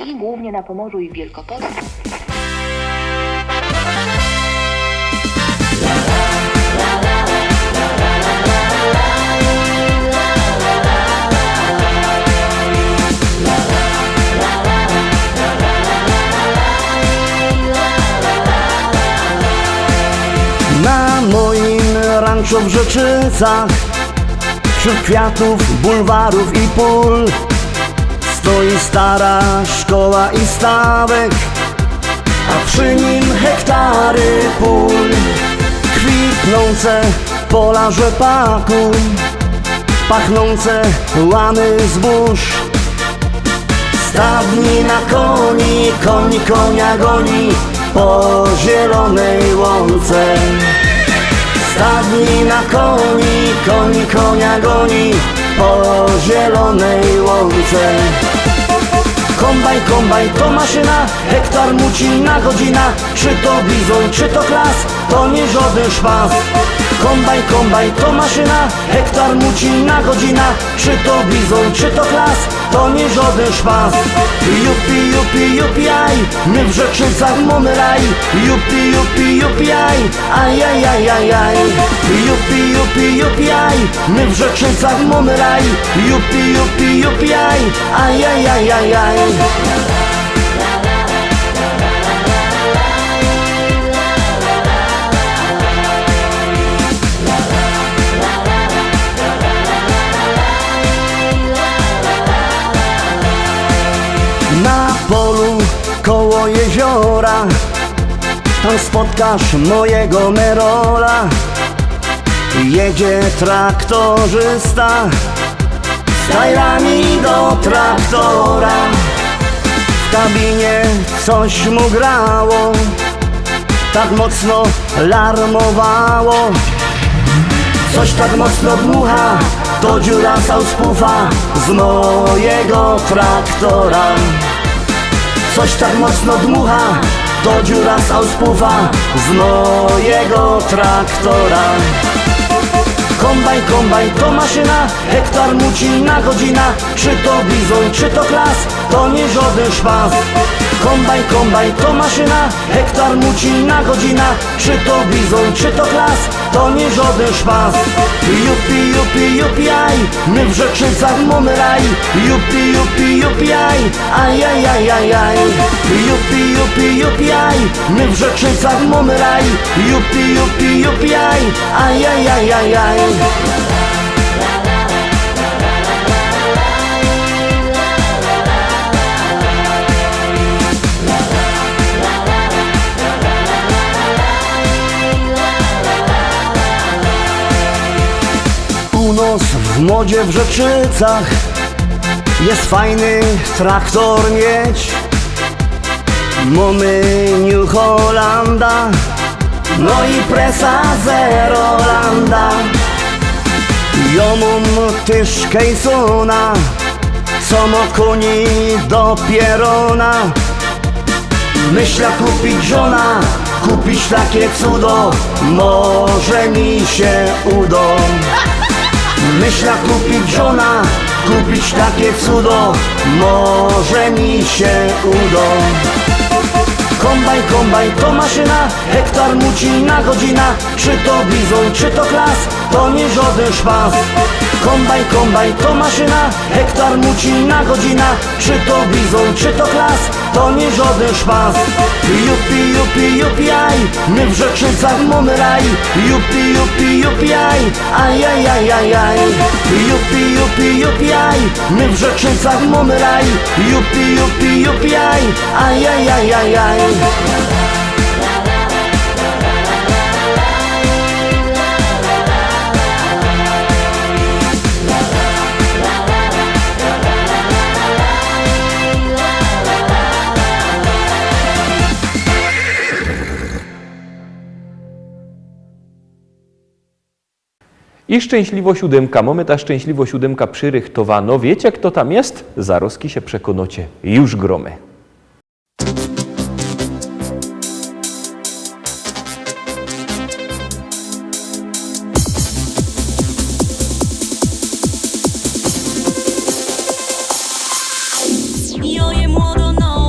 i głównie na Pomorzu i w Wielkopolsce. Na moim ranczu w Rzeczycach, wśród kwiatów, bulwarów i pól, stoi stara szkoła i stawek, a przy nim hektary pól. Kwitnące pola rzepaku, pachnące łany zbóż. Stadni na koni, koń konia goni po zielonej łące. Stadni na koni, koń konia goni po zielonej łące. Kombajn, kombajn to maszyna, hektar mucina godzina. Czy to bizon, czy to klas, to nie żaden szpas. Kombajn, kombajn to maszyna, hektar mucina godzina. Czy to bizon, czy to klas, to nie żaden szpas. Jupi, jupi, jupi, aj, my w Rzeczycach mamy raj. Jupi, jupi, jupi, aj, aj, aj, aj, aj, aj. Jupi, jupi, jupi, aj, my w Rzeczycach mamy raj. Jupi, jupi, jupi, aj, aj, aj, aj, aj, aj. Na polu koło jeziora, tam spotkasz mojego Merola. Jedzie traktorzysta z tajrami do traktora. W kabinie coś mu grało, tak mocno larmowało. Coś tak mocno dmucha, to dziura sauspufa z mojego traktora. Coś tak mocno dmucha, to dziura sauspufa z mojego traktora. Kombajn, kombajn to maszyna, hektar mucina godzina. Czy to bizon, czy to klas, to nie żaden szpas. Kombajn, kombajn to maszyna, hektar mucina godzina. Czy to bizon, czy to klas, to nie żaden szpas. Jupi, jupi, jupi, aj, my w Rzeczycach mamy raj. Jupi, jupi, jupi, aj, aj, aj, aj, aj, aj. Jupi, jupi, jupi, aj, my w Rzeczycach mamy raj. Jupi, jupi, jupi, aj, aj, aj, aj, aj, aj. U nas w modzie w Rzeczycach jest fajny traktor mieć. Mamy New Hollanda, no i presa Zerolanda. Ja mam też Kejsona, co ma koni do pierona. Myślę kupić żona, kupić takie cudo, może mi się uda. Myślę kupić żona, kupić takie cudo, może mi się uda. Kombajn, kombajn to maszyna, hektar mucina godzina. Czy to bizon, czy to klas, to nie żaden szpas. Kombajn, kombajn to maszyna, hektar mucina godzina. Czy to bizon, czy to klas, to nie żaden szpas. Jupi, jupi, jupi, aj, my w Rzeczycach mamy raj. Jupi, jupi, jupi, aj, aj, aj, aj, aj, aj. Jupi, jupi, jupi, aj, my w Rzeczycach mamy raj. Jupi, jupi, jupi, aj, aj, aj, aj, aj, aj. I szczęśliwo siódemka. Mamy ta szczęśliwo siódemka przyrychtowano. Wiecie, kto tam jest? Zaroski się przekonacie. Już gromy. Jo je młodo, no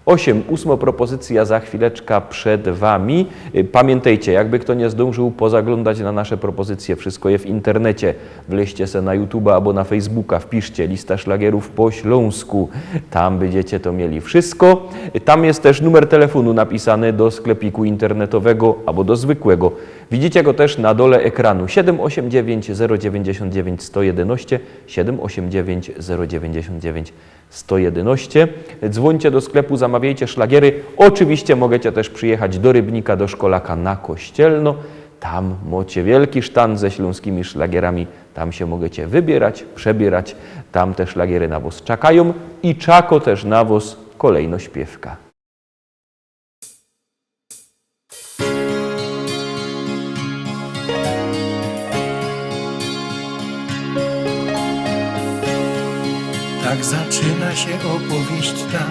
8. propozycja za chwileczkę przed Wami. Pamiętajcie, jakby kto nie zdążył pozaglądać na nasze propozycje, wszystko je w internecie. Wleźcie se na YouTube albo na Facebooka, wpiszcie lista szlagierów po śląsku. Tam będziecie to mieli wszystko. Tam jest też numer telefonu napisany do sklepiku internetowego albo do zwykłego. Widzicie go też na dole ekranu. 789 099 111, 789 099 111. Dzwońcie do sklepu, zamawiajcie szlagiery. Oczywiście możecie też przyjechać do Rybnika, do Szkolaka na Kościelno. Tam macie wielki sztant ze śląskimi szlagierami. Tam się możecie wybierać, przebierać. Tam te szlagiery na was czekają i czako też na was kolejno śpiewka. Tak zaczyna się opowieść ta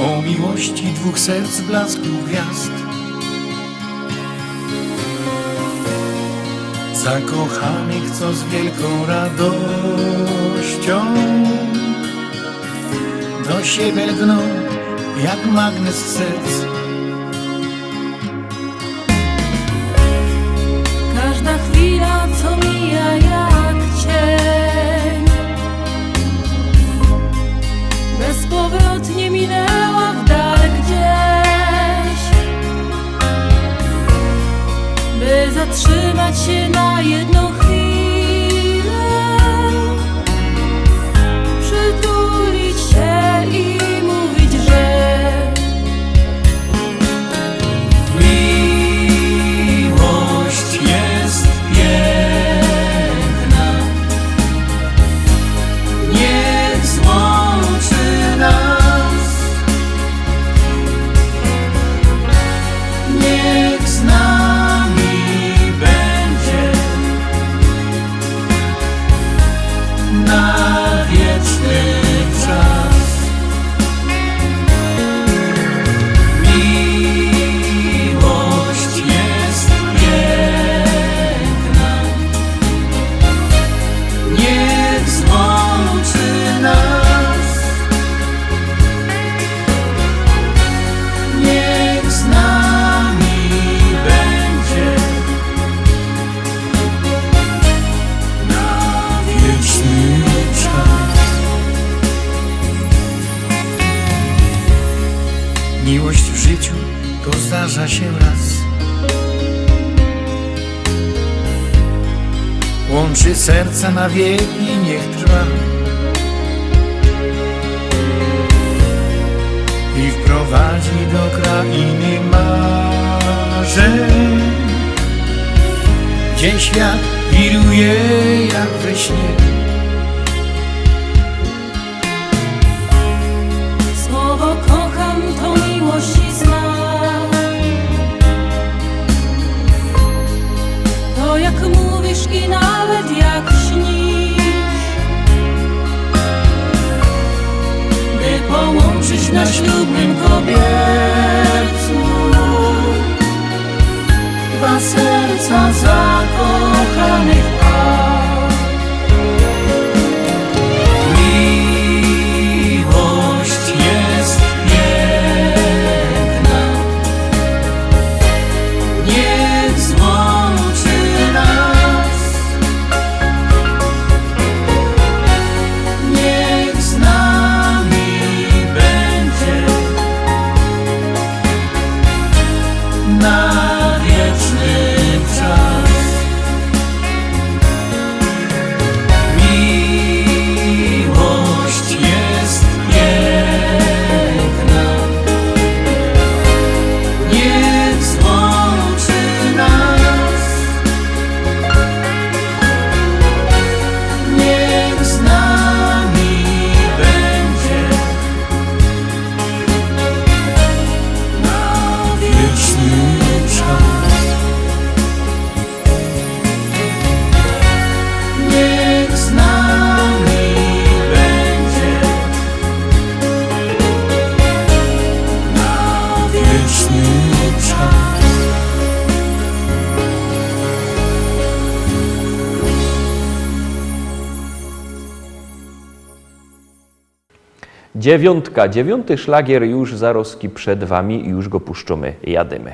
o miłości dwóch serc blasku gwiazd, zakochanych, co z wielką radością do siebie lgną jak magnes serc. Każda chwila, co mija jak cień, bezpowrotnie minęła w dal gdzieś, by zatrzymać się na jedną chwilę, przytulić się i mówić, że Miłość jest piękna, niech złączy nas, niech z nami będzie na wieczny czas. Miłość jest piękna, niech złączy nas, niech z nami będzie na wieczny czas. Miłość w życiu to zdarza się raz, łączy serca na wieki, niech trwa i wprowadzi do krainy marzeń, gdzie świat wiruje jak we śnie. słowo kocham to miłości znak. To jak mówisz i nawet jak śnisz, by połączyć na ślubnym kobiercu dwa serca zakochanych par. Miłość jest piękna, niech złączy nas, niech z nami będzie na wieczny czas. Dziewiąty szlagier już zaroski przed wami i już go puszczamy, jadymy.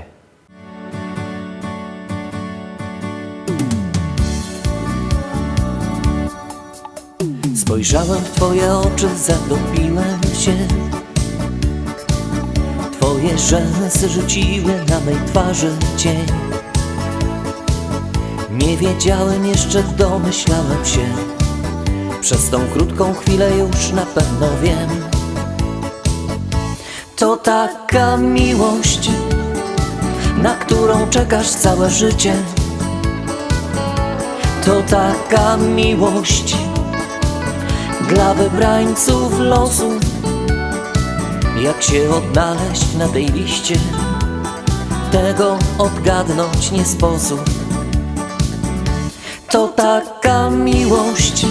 Spojrzałem w twoje oczy, zatopiłem się. Twoje rzęsy rzuciły na mej twarzy cień. Nie wiedziałem jeszcze, domyślałem się. Przez tą krótką chwilę już na pewno wiem. To taka miłość, na którą czekasz całe życie. To taka miłość dla wybrańców losu. Jak się odnaleźć na tej liście, tego odgadnąć nie sposób. To taka miłość,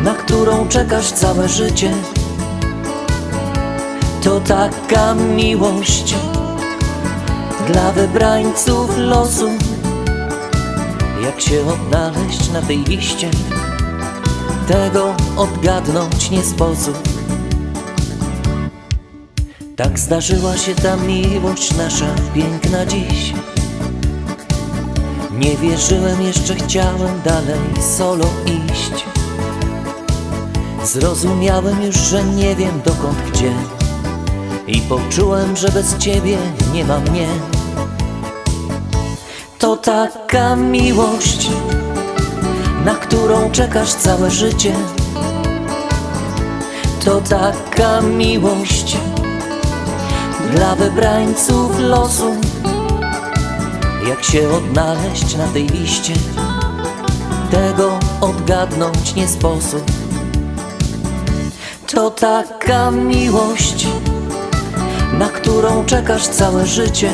na którą czekasz całe życie. To taka miłość dla wybrańców losu. Jak się odnaleźć na tej liście, tego odgadnąć nie sposób. Tak zdarzyła się ta miłość nasza piękna dziś. Nie wierzyłem jeszcze, chciałem dalej solo iść. Zrozumiałem już, że nie wiem dokąd, gdzie. I poczułem, że bez ciebie nie ma mnie. To taka miłość, na którą czekasz całe życie. To taka miłość dla wybrańców losu. Jak się odnaleźć na tej liście, tego odgadnąć nie sposób. To taka miłość, na którą czekasz całe życie.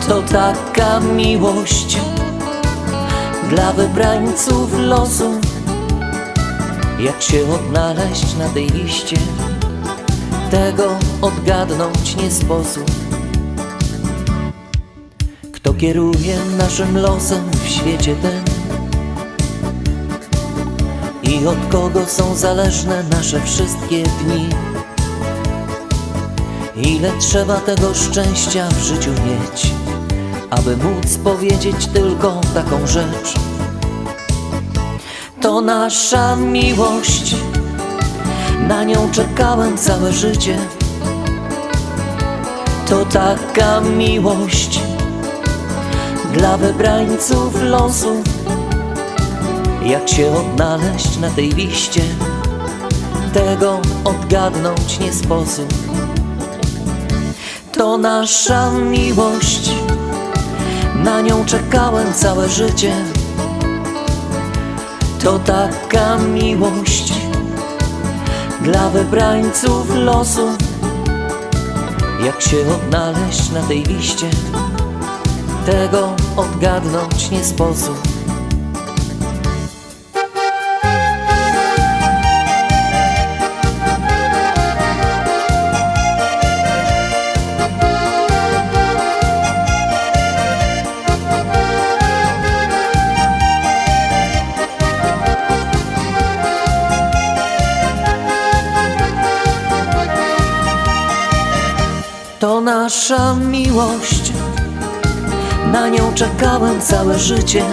To taka miłość dla wybrańców losu. Jak się odnaleźć na tej liście, tego odgadnąć nie sposób. Kto kieruje naszym losem w świecie tym? I od kogo są zależne nasze wszystkie dni? Ile trzeba tego szczęścia w życiu mieć, aby móc powiedzieć tylko taką rzecz? To nasza miłość, na nią czekałem całe życie. To taka miłość dla wybrańców losu. Jak się odnaleźć na tej liście, tego odgadnąć nie sposób. To nasza miłość, na nią czekałem całe życie. To taka miłość dla wybrańców losu. Jak się odnaleźć na tej liście, tego odgadnąć nie sposób. To nasza miłość, na nią czekałem całe życie.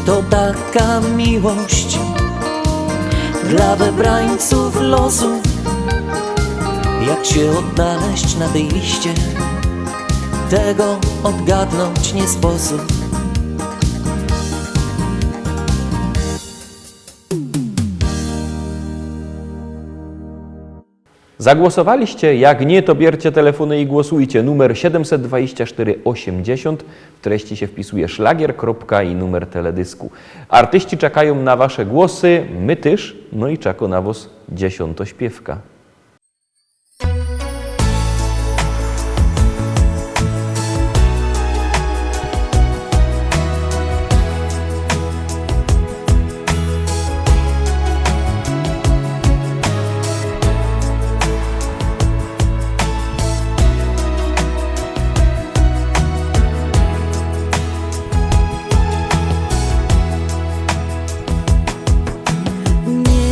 To taka miłość dla wybrańców losu. Jak się odnaleźć na tej liście, tego odgadnąć nie sposób. Zagłosowaliście? Jak nie, to bierzcie telefony i głosujcie. Numer 724 80, w treści się wpisuje szlagier, kropka i numer teledysku. Artyści czekają na wasze głosy, my też, no i czako na was dziesiątośpiewka. Nie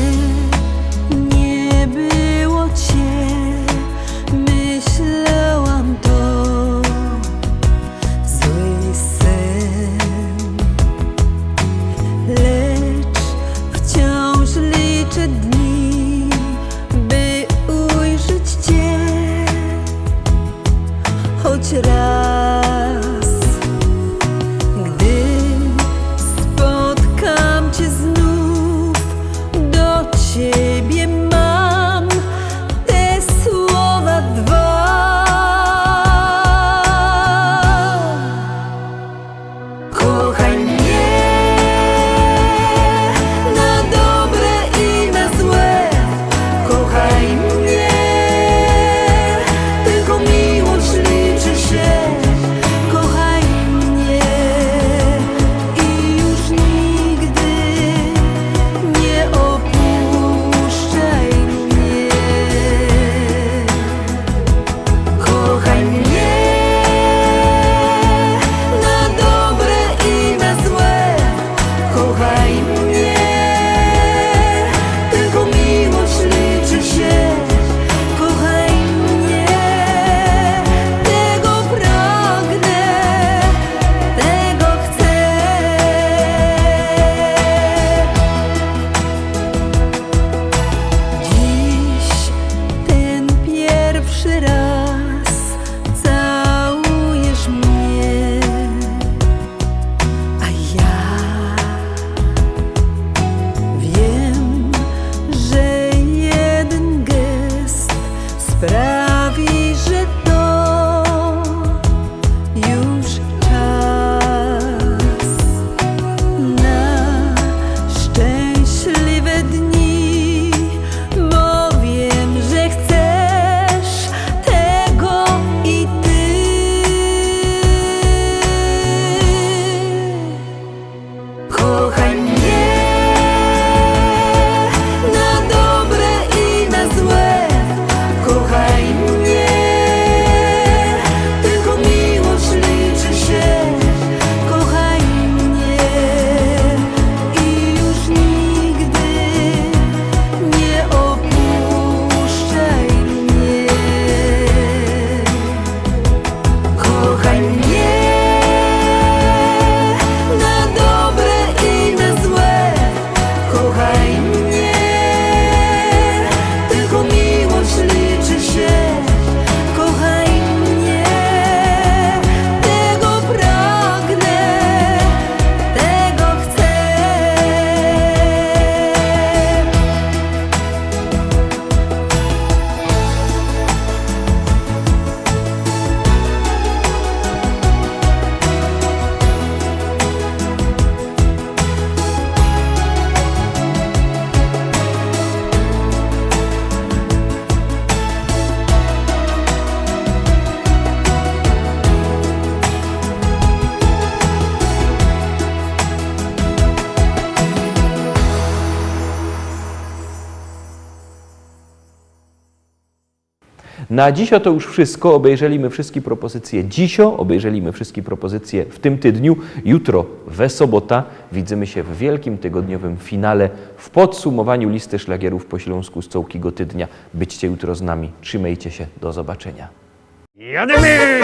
raz, gdy spotkam cię znów, do ciebie mam te słowa dwa. Kochaj mnie na dobre i na złe, kochaj mnie, tylko miłość liczy się. Kochaj mnie i już nigdy nie opuszczaj mnie. Kochaj mnie na dobre i na złe, kochaj mnie, tylko miłość liczy się. Kochaj mnie, tego pragnę, tego chcę. Dziś ten pierwszy raz całujesz mnie, a ja wiem, że jeden gest sprawi, że to już czas na szczęśliwe dni, bo wiem, że chcesz tego i ty. Kochaj mnie na dobre i na złe, kochaj mnie, tylko miłość liczy się. Kochaj mnie i już nigdy nie opuszczaj mnie. Kochaj mnie na dobre i na złe, kochaj mnie, tylko miłość liczy się. Kochaj mnie, tego pragnę, tego chcę. Na dziś to już wszystko. Obejrzeliśmy wszystkie propozycje dzisio, obejrzeliśmy wszystkie propozycje w tym tygodniu. Jutro, we sobota, widzimy się w wielkim tygodniowym finale w podsumowaniu listy szlagierów po śląsku z całego tygodnia. Byćcie jutro z nami. Trzymajcie się. Do zobaczenia. Jademy!